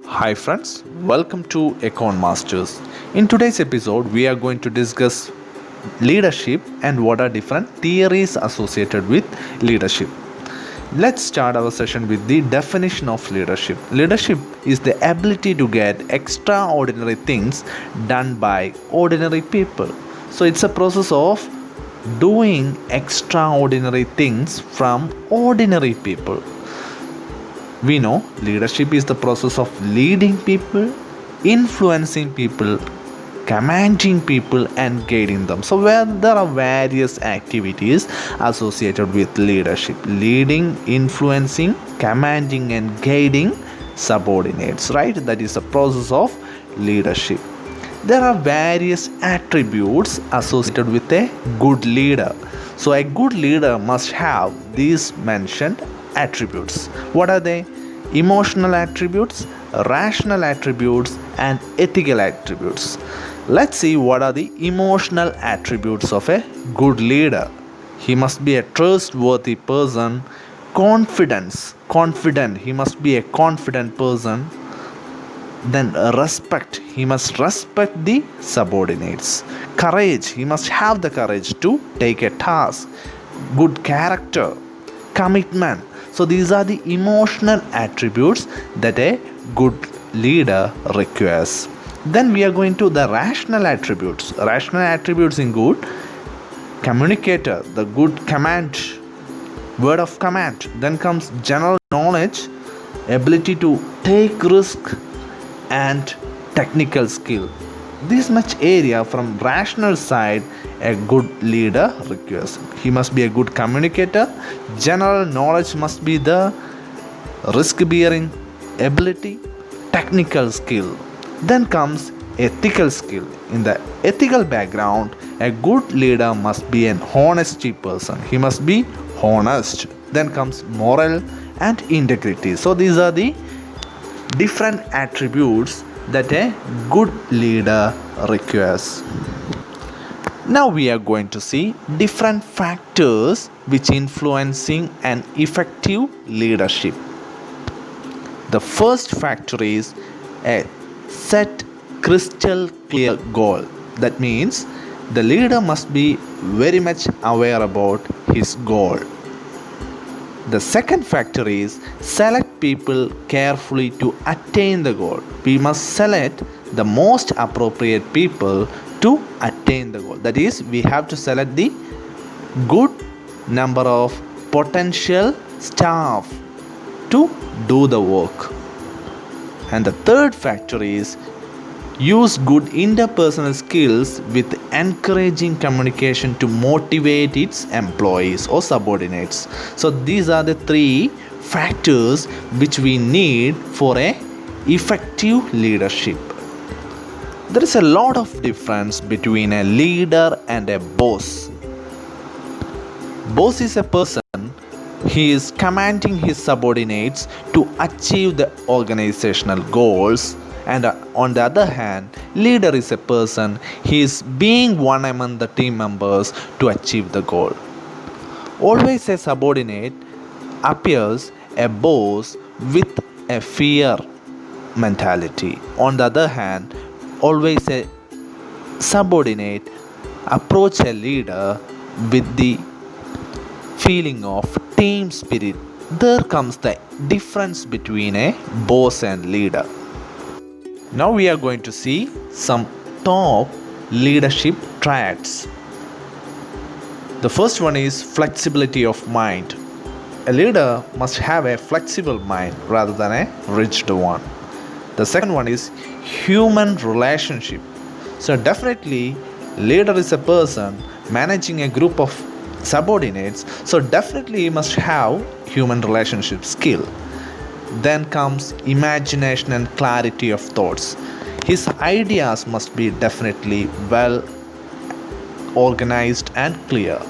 Hi friends, welcome to Econ Masters. In today's episode, we are going to discuss leadership and what are different theories associated with leadership. Let's start our session with the definition of leadership. Leadership is the ability to get extraordinary things done by ordinary people. So it's a process of doing extraordinary things from ordinary people. We know leadership is the process of leading people, influencing people, commanding people, and guiding them. So, where there are various activities associated with leadership leading, influencing, commanding, and guiding subordinates, right? That is the process of leadership. There are various attributes associated with a good leader. So, a good leader must have these mentioned attributes. What are they? Emotional attributes, rational attributes, and ethical attributes. Let's see what are the emotional attributes of a good leader. He must be a trustworthy person, confident, he must be a confident person. Then respect, he must respect the subordinates. Courage, he must have the courage to take a task. Good character, commitment. So these are the emotional attributes that a good leader requires. Then we are going to the rational attributes. Rational attributes include communicator, the good command, word of command. Then comes general knowledge, ability to take risk, and technical skill. This much area from rational side a good leader requires. He must be a good communicator. General knowledge must be the risk bearing ability, technical skill. Then comes ethical skill. In the ethical background, a good leader must be an honesty person. He must be honest. Then comes moral and integrity. So these are the different attributes that a good leader requires. Now we are going to see different factors which influencing an effective leadership. The first factor is a set crystal clear goal. That means the leader must be very much aware about his goal. The second factor is select people carefully to attain the goal. We must select the most appropriate people to attain the goal. That is, we have to select the good number of potential staff to do the work. And the third factor is use good interpersonal skills with encouraging communication to motivate its employees or subordinates. So these are the three factors which we need for a effective leadership. There is a lot of difference between a leader and a boss. Boss is a person, he is commanding his subordinates to achieve the organizational goals. And on the other hand, leader is a person, he is being one among the team members to achieve the goal. Always a subordinate appears a boss with a fear mentality. On the other hand, always a subordinate approach a leader with the feeling of team spirit. There comes the difference between a boss and leader. Now we are going to see some top leadership traits. The first one is flexibility of mind. A leader must have a flexible mind rather than a rigid one. The second one is human relationship. So definitely leader is a person managing a group of subordinates. So definitely he must have human relationship skill. Then comes imagination and clarity of thoughts. His ideas must be definitely well organized and clear.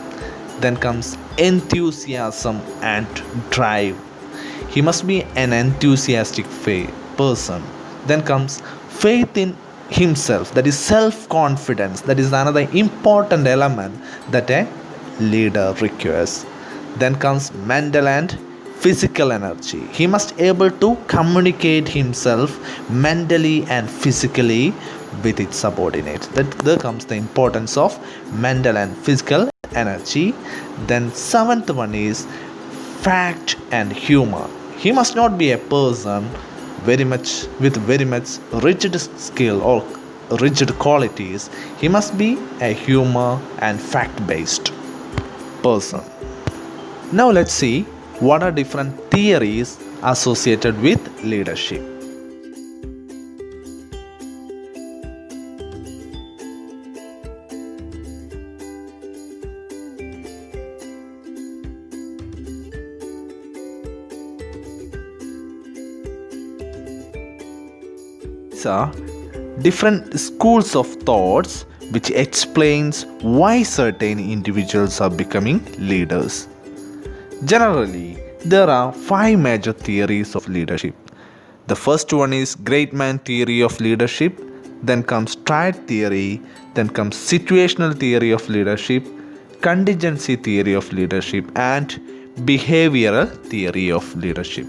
Then comes enthusiasm and drive. He must be an enthusiastic person. Then comes faith in himself, that is self confidence. That is another important element that a leader requires. Then comes mental and physical energy. He must able to communicate himself mentally and physically with its subordinates. That there comes the importance of mental and physical energy. Then seventh one is fact and humor. He must not be a person very much rigid skill or rigid qualities. He must be a humor and fact based person. Now let's see what are different theories associated with leadership. These are different schools of thoughts which explains why certain individuals are becoming leaders. Generally, there are five major theories of leadership. The first one is great man theory of leadership, then comes triad theory, then comes situational theory of leadership, contingency theory of leadership, and behavioral theory of leadership.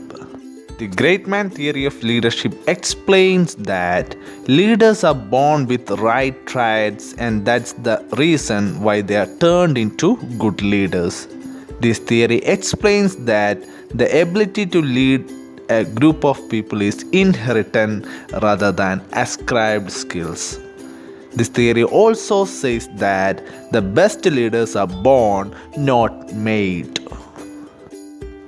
The great man theory of leadership explains that leaders are born with right traits, and that's the reason why they are turned into good leaders. This theory explains that the ability to lead a group of people is inherited rather than ascribed skills. This theory also says that the best leaders are born, not made.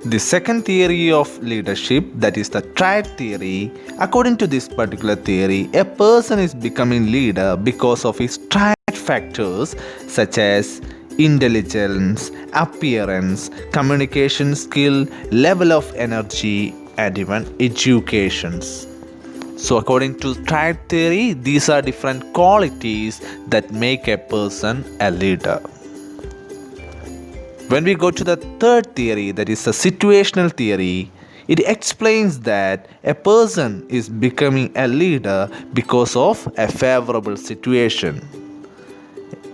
The second theory of leadership, that is the triad theory, according to this particular theory, a person is becoming leader because of his triad factors such as intelligence, appearance, communication skill, level of energy, and even educations. So according to triad theory, these are different qualities that make a person a leader. When we go to the third theory, that is the situational theory, it explains that a person is becoming a leader because of a favorable situation.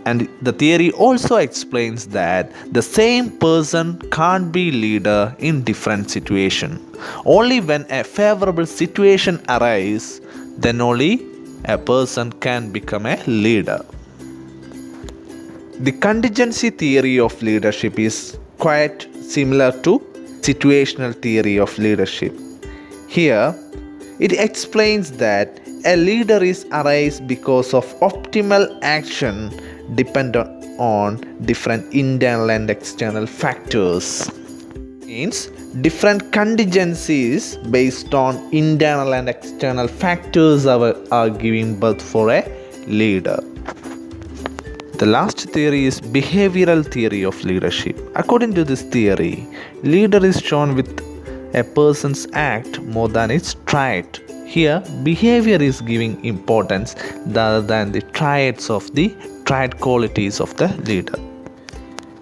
And the theory also explains that the same person can't be leader in different situation. Only when a favorable situation arises, then only a person can become a leader. The contingency theory of leadership is quite similar to situational theory of leadership. Here, it explains that a leader is arise because of optimal action dependent on different internal and external factors. Means different contingencies based on internal and external factors are giving birth for a leader. The last theory is behavioral theory of leadership. According to this theory, leader is shown with a person's act more than its trait. Here, behavior is giving importance rather than the traits of the trait qualities of the leader.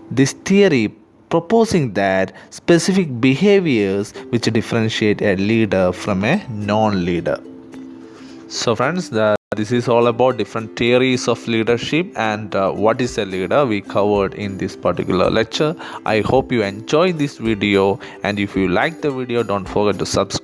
This theory proposing that specific behaviors which differentiate a leader from a non-leader. So friends, this is all about different theories of leadership and what is a leader we covered in this particular lecture. I hope you enjoyed this video, and if you like the video, don't forget to subscribe.